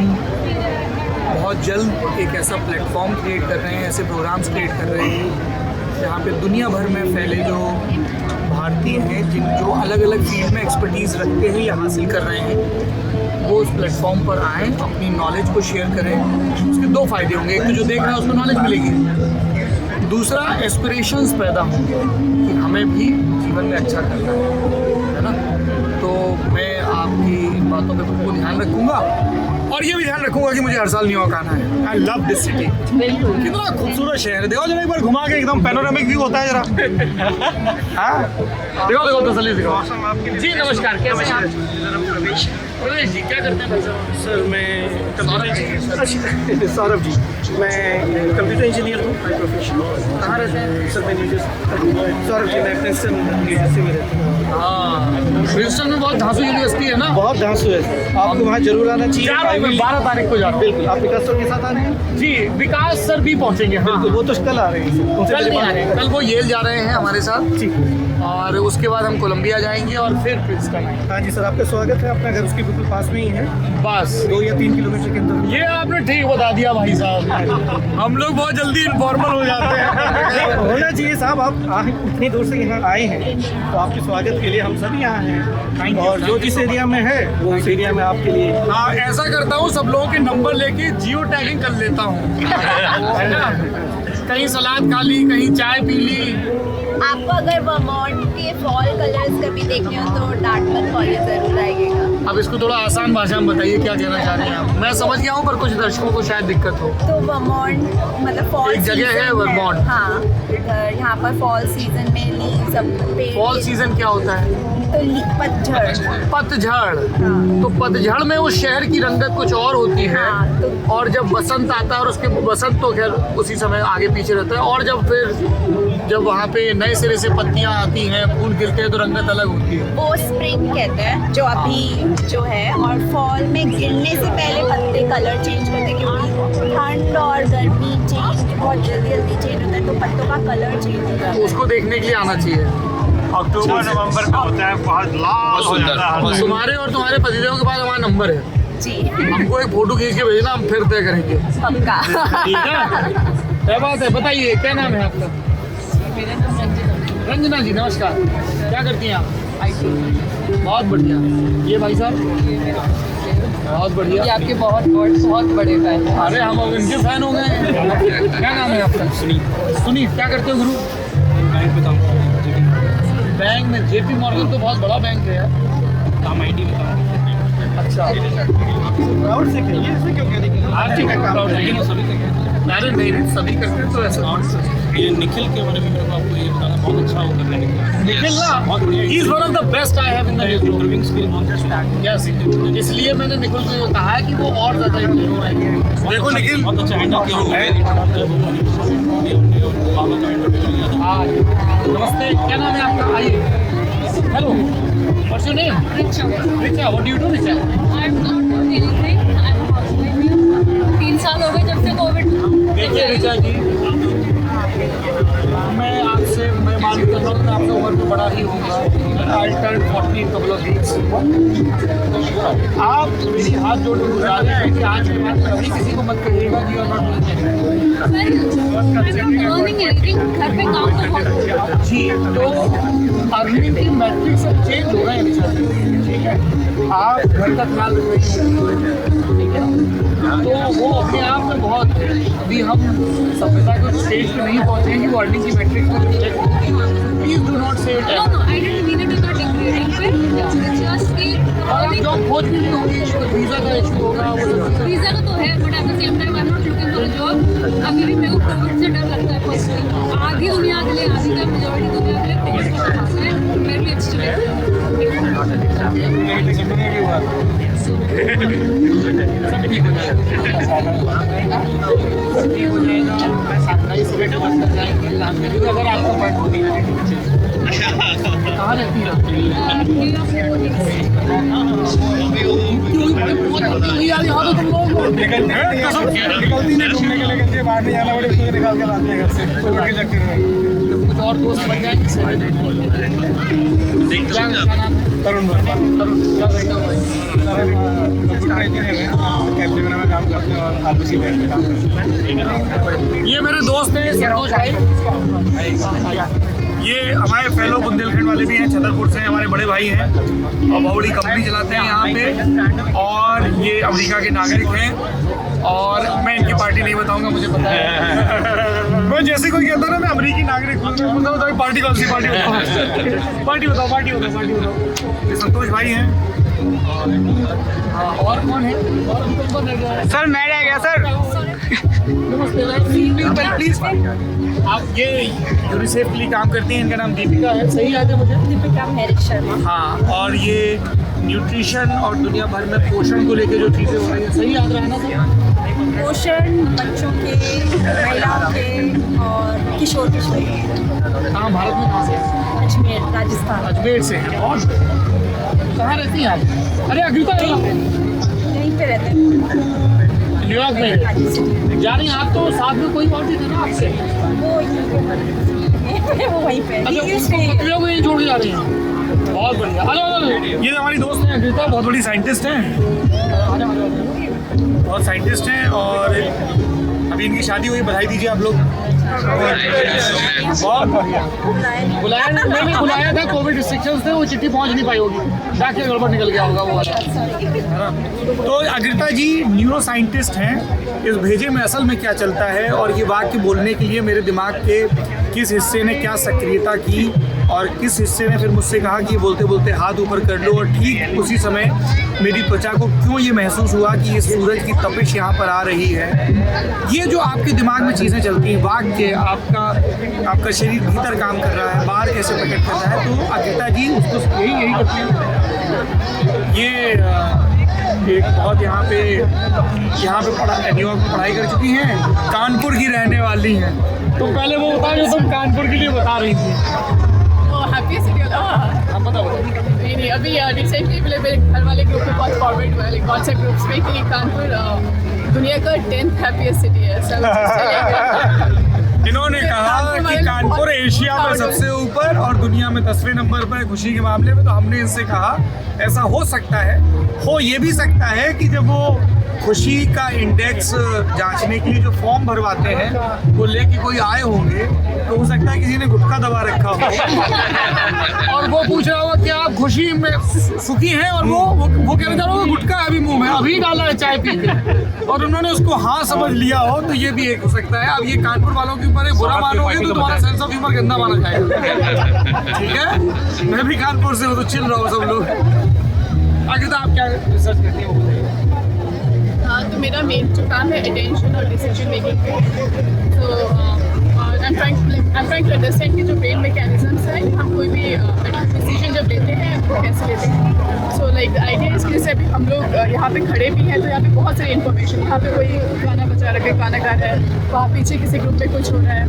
बहुत जल्द एक ऐसा प्लेटफॉर्म क्रिएट कर रहे हैं, ऐसे प्रोग्राम्स क्रिएट कर रहे हैं जहाँ पे दुनिया भर में फैले जो भारतीय हैं, जो अलग अलग फील्ड में एक्सपर्टीज़ रखते हैं या हासिल कर रहे हैं, वो उस प्लेटफॉर्म पर आएँ, अपनी नॉलेज को शेयर करें। उसके 2 फ़ायदे होंगे, एक तो जो देख रहा है उसको नॉलेज मिलेगी, दूसरा एस्पिरेशंस पैदा होंगे कि हमें भी जीवन में अच्छा करना है ना। तो मैं आपकी इन बातों पे खुद को ध्यान रखूँगा और ये भी ध्यान रखूंगा कि मुझे हर साल न्यूयॉर्क आना है। I love this city. कितना खूबसूरत शहर है, देखो जरा एक बार घुमा के, एकदम पैनोरामिक व्यू होता है जरा। हाँ देखो देखो तसल्ली से देखो। जी नमस्कार, कैसे हैं आप? प्रवेश जी क्या करते हैं भाई साहब? सर मैं सौरभ जी, मैं कंप्यूटर इंजीनियर हूँ बाय प्रोफेशन। कहाँ रहते हैं? सर मैं न्यू जर्सी। सौरभ जी मैं प्रिंसटन न्यू जर्सी में रहता हूँ। हाँ प्रिंसटन में बहुत धांसू यूनिवर्सिटी है ना? बहुत धांसू है सर, आपको वहाँ जरूर आना चाहिए। 12 तारीख को जा रहा हूँ। बिल्कुल, आप विकास सर के साथ आ रहे हैं? जी विकास सर भी पहुँचेंगे। हाँ बिल्कुल, वो तो कल आ रहे हैं सर, उनसे कल मेरी नहीं आ बात रहे हैं, कल वो येल जा रहे हैं हमारे साथ जी। और उसके बाद हम कोलंबिया जाएंगे और फिर प्रिंसटन आएंगे। हाँ जी सर, आपका स्वागत है। अपना घर उसके बिल्कुल पास में ही है, बस 2 या 3 किलोमीटर के अंदर। ये आपने ठीक बता दिया भाई साहब। हम लोग बहुत जल्दी इनफॉर्मल हो जाते हैं। होना चाहिए साहब, आप इतनी दूर से यहाँ आए हैं तो आपके स्वागत के लिए हम सभी यहाँ हैं, और जो जिस एरिया में है वो उस एरिया में आपके लिए। हाँ ऐसा करता हूँ, सब लोगों के नंबर लेके जियो टैगिंग कर लेता हूँ, है ना? कहीं सलाद खा ली, कहीं चाय पी ली। आपको अगर वर्मोंट के फॉल कलर्स कभी देखने हो तो डार्टमouth कॉलेज जरूर आइएगा। अब इसको थोड़ा आसान भाषा में बताइए, क्या कहना चाह रहे हैं आप? मैं समझ गया हूँ पर कुछ दर्शकों को शायद दिक्कत हो। तो वर्मोंट मतलब फॉल एक जगह है वर्मोंट। हाँ, यहाँ पर फॉल सीजन में लीव्स अब फॉल सीजन क्या होता है? तो पतझड़। पतझड़। तो पतझड़ में उस शहर की रंगत कुछ और होती है। हाँ, और जब बसंत आता है, और उसके बसंत तो खैर उसी समय आगे पीछे रहता है, और जब वहाँ पे नए सिरे से पत्तियाँ आती हैं, फूल खिलते हैं, तो रंगत अलग होती है। वो स्प्रिंग कहते हैं जो अभी जो है, और फॉल में गिरने से पहले पत्ते कलर चेंज करते हैं, क्योंकि ठंड और गर्मी चेंज बहुत जल्दी चेंज होता है, तो पत्तों का कलर चेंज होता है। उसको देखने के लिए आना चाहिए। अक्टूबर नवंबर में होता है, बहुत लाल हो जाता है। तुम्हारे और तुम्हारे पतिदेव के बाद हमारा नंबर है जी, हमको एक फोटो खींच के भेजना, हम फिर तय करेंगे। पक्का। ठीक है, क्या बात है? बताइए क्या नाम है आपका? रंजना जी नमस्कार, क्या करती हैं आप? बहुत बढ़िया। ये भाई साहब बहुत बढ़िया, ये आपके बहुत बड़े फैन हैं। अरे हम अब इनके फैन हो गए। क्या नाम है आपका? सुनीत। क्या करते हो गुरु? बैंक में जेपी मॉर्गन तो बहुत बड़ा बैंक है यार। अच्छा प्राउड से कहिए, ऐसे क्यों कह रही हैं? आप ठीक है, प्राउड है। अरे नहीं सभी करते हैं तो ऐसा। ये निखिल के बारे में मेरे को आपको ये बताना बहुत अच्छा होगा। निखिल ना, he is one of the best I have in the driving skill बहुत yes, इसलिए मैंने निखिल से कहा है कि वो और ज़्यादा इम्प्रूव होंगे। देखो निखिल बहुत अच्छा हैंडल किया हुआ है। हाँ नमस्ते, क्या नाम है आपका? आइए। Hello, what's your name? Richa. Richa, what do you do Richa? I am not doing anything, I am housewife. 3 साल हो गए जब से कोविड। देखिए रिचा जी, मैं मालूम कर रहा हूँ कि आपका उम्र में बड़ा ही होगा। I turn 40 in couple of weeks. आप मेरी हाथ जोड़ के गुजारिश है कि आज के बाद कभी किसी को मत कहिएगा कि और घर पे काम तो बहुत जी, तो अर्निंग की मैट्रिक्स सब चेंज हो गए हैं। ठीक है, आप घर का ख्याल रखेंगे, ठीक है? तो वो अपने आप में बहुत, अभी हम सभ्यता के स्टेज पे नहीं पहुँचे हैं कि वो अर्निंग की मैट्रिक्स को रिजेक्ट होती है। प्लीज डू नॉट से it. No, I didn't mean it in a degrading way. It's just कि और जॉब खोज भी नहीं होगी, वीज़ा का इशू होगा। वीज़ा का तो है, but at the same time I am not looking for a job. अभी भी मेरे को कोविड से डर लगता है पर्सनली। आधी दुनिया के लिए, आधी का मेजॉरिटी दुनिया के लिए कोविड का खास है। मेरे लिए इट्स सब ठीक हो जाएगा, सब ठीक हो जाएगा। आप नई सिगरेट बंद कर जाएंगे, क्योंकि अगर आपको बंद होती है कहाँ रहती है? यहाँ तो तुम लोग निकलती नहीं घूमने के लिए, बाहर नहीं जाना पड़े, उसको निकाल के लाते हैं घर से, कोई बड़ी चक्कर में। कुछ और दोस्त बन जाएंगे। तरुण क्या बेटा कंप्यूटर इंजीनियर है, कैप्टन में काम करते हैं और आरबीसी बैंक में काम करते हैं। ये मेरे दोस्त हैं संतोष भाई, ये हमारे फेलो बुंदेलखंड वाले भी हैं, छतरपुर से हमारे बड़े भाई हैं और बहुत बड़ी कंपनी चलाते हैं यहाँ पे, और ये अमेरिका के नागरिक हैं और मैं इनकी पार्टी नहीं बताऊंगा, मुझे पता है। मैं जैसे कोई कहता ना मैं अमेरिकी नागरिक हूँ, मैं बताओ पार्टी कौन सी पार्टी बताओ, पार्टी बताओ, पार्टी बताओ, पार्टी बताओ। ये संतोष भाई हैं। और कौन है? सर मैं रह गया सर। प्लीज आप ये यूनिसेफ के लिए काम करती हैं, इनका नाम दीपिका है, सही याद है मुझे? दीपिका मैरिज शर्मा। हाँ, और ये न्यूट्रिशन और दुनिया भर में पोषण को लेके जो चीज़ें हो रही हैं, सही याद रहा ना सर? पोषण बच्चों के, महिलाओं के और किशोर किशोरी। कहाँ भारत में, कहाँ से? अजमेर, राजस्थान। अजमेर से हैं। और कहाँ रहती हैं आप? अरे अग्रिता यहीं पे रहते हैं, न्यूयॉर्क में जा रही हैं आप, तो साथ में कोई और भी था ना आपसे? वो वहीं पे। अच्छा, उसको को यहीं छोड़ के जा रही हैं। बहुत बढ़िया। हेलो, ये हमारी दोस्त हैं अग्रिता, बहुत बड़ी साइंटिस्ट हैं, बहुत साइंटिस्ट हैं, और अभी इनकी शादी हुई, बधाई दीजिए आप लोग। बहुत बढ़िया। बुलाया मैंने बुलाया था, कोविड रिस्ट्रिक्शंस थे, वो चिट्ठी पहुंच नहीं पाई होगी, जाके गड़बड़ निकल गया होगा वो वाला, है ना? तो अग्रिता जी न्यूरो साइंटिस्ट हैं। इस भेजे में असल में क्या चलता है और ये वाक्य बोलने के लिए मेरे दिमाग के किस हिस्से ने क्या सक्रियता की और किस हिस्से ने फिर मुझसे कहा कि ये बोलते बोलते हाथ ऊपर कर लो, और ठीक उसी समय मेरी त्वचा को क्यों ये महसूस हुआ कि ये सूरज की तपिश यहाँ पर आ रही है। ये जो आपके दिमाग में चीज़ें चलती हैं, वाक्य आपका शरीर भीतर काम कर रहा है, बाहर कैसे प्रकट कर रहा है, तो अग्रिता जी उसको यही करती हैं। ये एक बहुत यहाँ पे न्यूयॉर्क में पढ़ाई कर चुकी हैं, कानपुर की रहने वाली हैं। तो पहले वो बताओ जो तुम कानपुर के लिए बता रही थी। नहीं, अभी रिसेंटली मेरे घर वाले ग्रुप में बहुत फॉरवर्ड हुआ है, व्हाट्सएप ग्रुप्स में कि कानपुर दुनिया का 10th हैप्पीएस्ट सिटी है। इन्होंने कहा कि कानपुर एशिया में सबसे ऊपर और दुनिया में 10वें नंबर पर है खुशी के मामले में। तो हमने इनसे कहा ऐसा हो सकता है, हो ये भी सकता है कि जब वो खुशी का इंडेक्स जांचने के लिए जो फॉर्म भरवाते हैं वो लेके कोई आए होंगे, तो हो सकता है किसी ने गुटखा दबा रखा हो और वो पूछ रहा होगा कि आप खुशी में सुखी हैं, और वो कहना चाह रहा होगा गुटखा अभी मुंह में, अभी डाला है चाय पी के, और उन्होंने उसको हाँ समझ लिया हो, तो ये भी एक हो सकता है। अब ये कानपुर वालों के ऊपर बुरा मानोगे तो तुम्हारा सेंस ऑफ ह्यूमर गंदा माना जाएगा, ठीक है? मैं भी कानपुर से हूँ, तो चिल रहो सब लोग। आगे तो आप क्या रिसर्च करती हैं? हाँ, तो मेरा मेन जो काम है अटेंशन और डिसीजन मेकिंग पे, तो I am trying to understand कि जो ब्रेन मैकेनिज्म्स हैं, हम कोई भी डिसीजन जब लेते हैं वो कैसे लेते हैं। सो लाइक आइडिया इसके जैसे अभी हम लोग यहाँ पे खड़े भी हैं, तो यहाँ पे बहुत सारी इन्फॉर्मेशन, यहाँ पे कोई गाना बजा रहा है, गाना गा रहा है, वहाँ पीछे किसी ग्रुप में कुछ हो रहा है,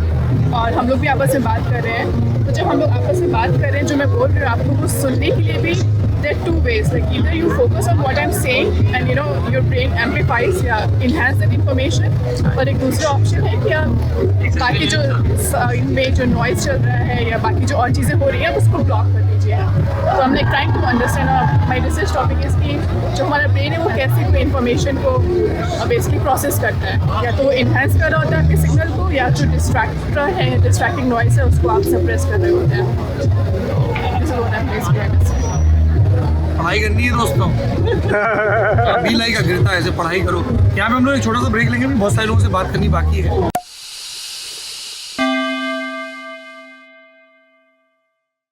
और हम लोग भी आपस में बात कर रहे हैं। तो जब हम लोग आपस में बात कर रहे हैं, जो मैं बोल रही हूँ आपको वो सुनने के लिए भी there are two ways, like either you focus on what I'm saying and your brain amplifies या enhance that information, और एक दूसरा ऑप्शन है कि आप बाकी जो इनमें जो नॉइज चल रहा है या बाकी जो और चीज़ें हो रही हैं उसको ब्लॉक कर दीजिए। तो हम like trying to understand, my research topic is कि जो हमारा ब्रेन है वो कैसे कोई इन्फॉर्मेशन को बेसिकली प्रोसेस करता है, या तो वो इन्हेंस कर रहा होता है आपके सिग्नल को, या जो डिस्ट्रैक्टिंग नॉइज है उसको आप सप्रेस कर रहे होते हैं। पढ़ाई करनी है दोस्तों, अभी लाइक अग्रिता ऐसे पढ़ाई करो। यहाँ पे हम लोग एक छोटा सा ब्रेक लेंगे, बहुत सारे लोगों से बात करनी बाकी है।